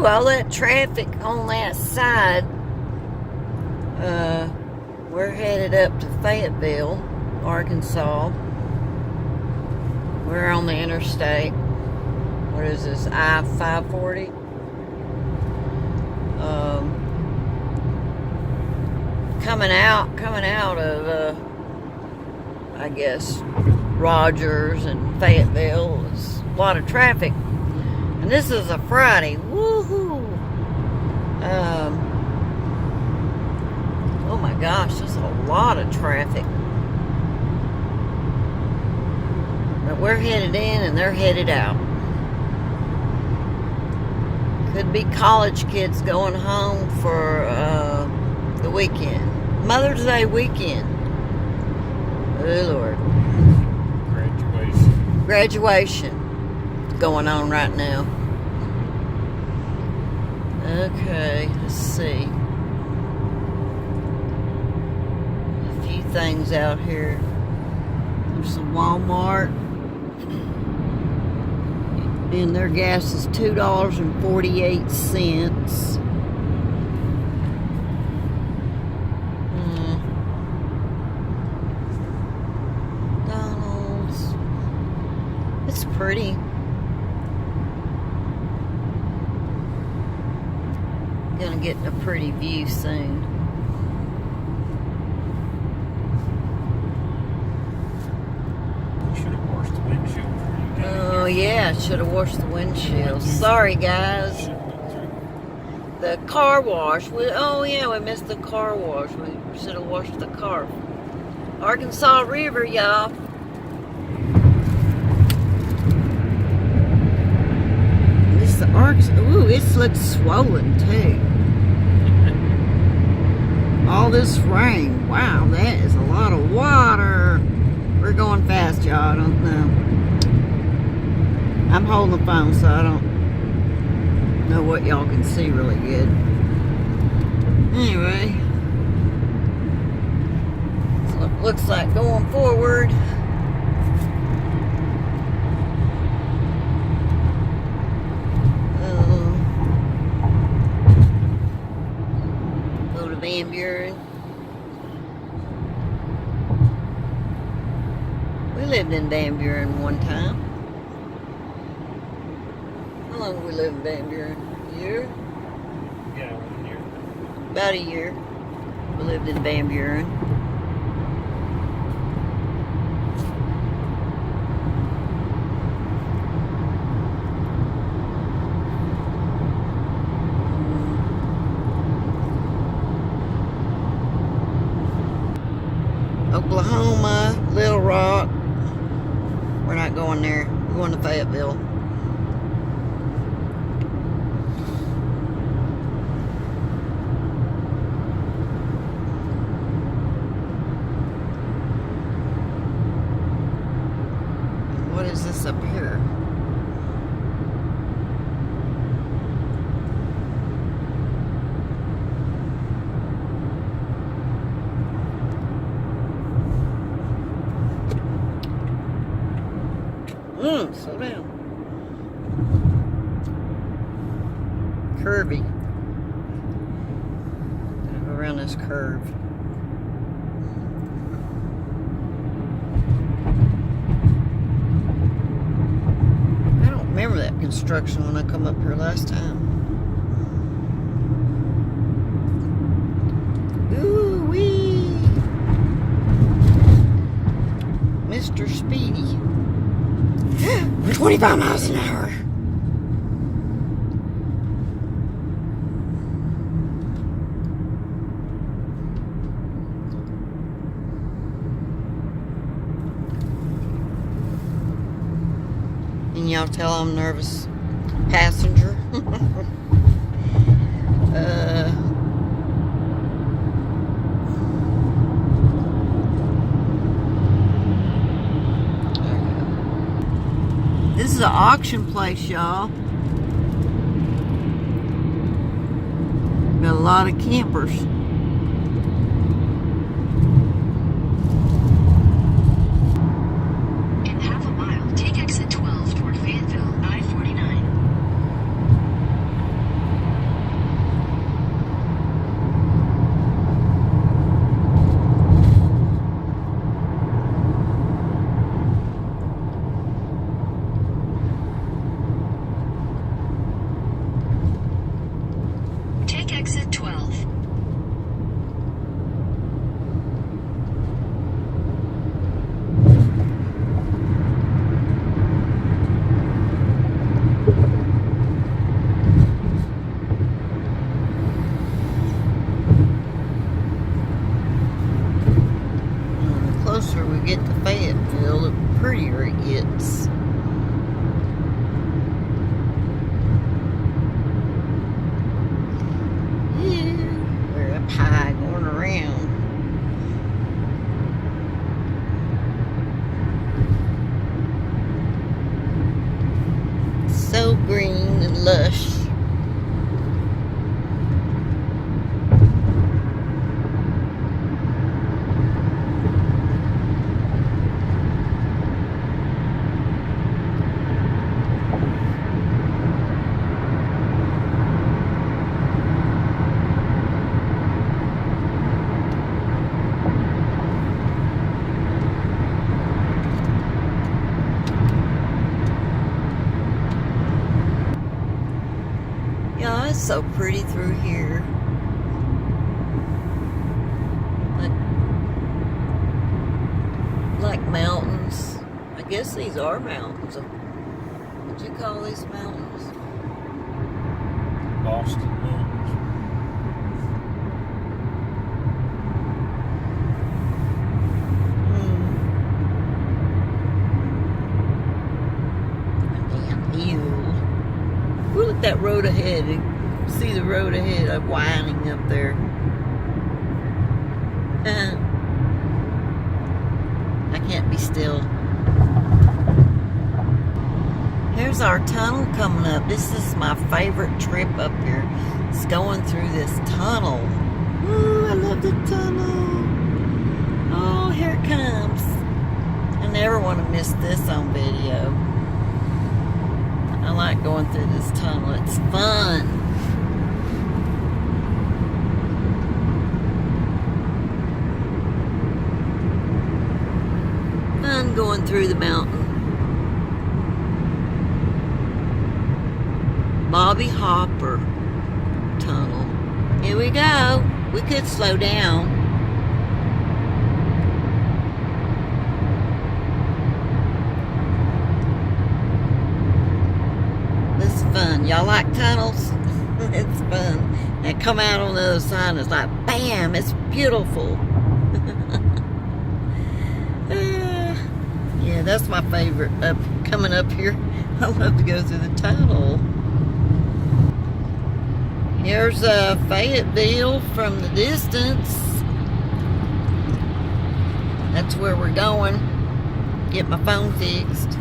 Woo, all that traffic on that side. We're headed up to Fayetteville, Arkansas. We're on the interstate. What is this, I-540? Coming out of, I guess, Rogers and Fayetteville. It's a lot of traffic. And this is a Friday. Woohoo! Oh my gosh, there's a lot of traffic. But we're headed in and they're headed out. Could be college kids going home for the weekend. Mother's Day weekend. Oh Lord. Graduation going on right now. Okay, let's see. A few things out here. There's some Walmart. And their gas is $2.48. McDonald's. It's pretty. Gonna get a pretty view soon. Oh yeah, should have washed the windshield. Sorry guys. The car wash. Oh yeah, we missed the car wash. We should have washed the car. Arkansas River, y'all. This the Arkansas. Ooh, it looks swollen too. All this rain. Wow, that is a lot of water. We're going fast, y'all. I don't know. I'm holding the phone, so I don't know what y'all can see really good. Anyway, so it looks like going forward. Go to Van Buren. We lived in Van Buren one time. How long have we lived in Van Buren? A year? Yeah, 1 year. About a year. We lived in Van Buren. Oklahoma, Little Rock. We're not going there. We're going to Fayetteville. What is this up here? Slow down. Curvy. Go around this curve. I don't remember that construction when I come up here last time. Ooh wee! Mr. Speedy. 25 miles an hour. And y'all tell I'm nervous passenger. This is an auction place, y'all. Got a lot of campers. In half a mile, take exit 12 toward Fayetteville, I-49. green and lush. Yeah, it's so pretty through here. Like mountains. I guess these are mountains. What'd you call these mountains? Boston Mountains. A damn hill. Look at that road ahead. See the road ahead winding up there. I can't be still. Here's our tunnel coming up. This is my favorite trip up here. It's going through this tunnel. Ooh, I love the tunnel. Oh, here it comes. I never want to miss this on video. I like going through this tunnel. It's fun. Fun going through the mountain. Bobby Hopper Tunnel. Here we go. We could slow down. This is fun. Y'all like tunnels? It's fun. And come out on the other side and it's like, bam, it's beautiful. Yeah, that's my favorite coming up here. I love to go through the tunnel. Here's Fayetteville from the distance. That's where we're going. Get my phone fixed.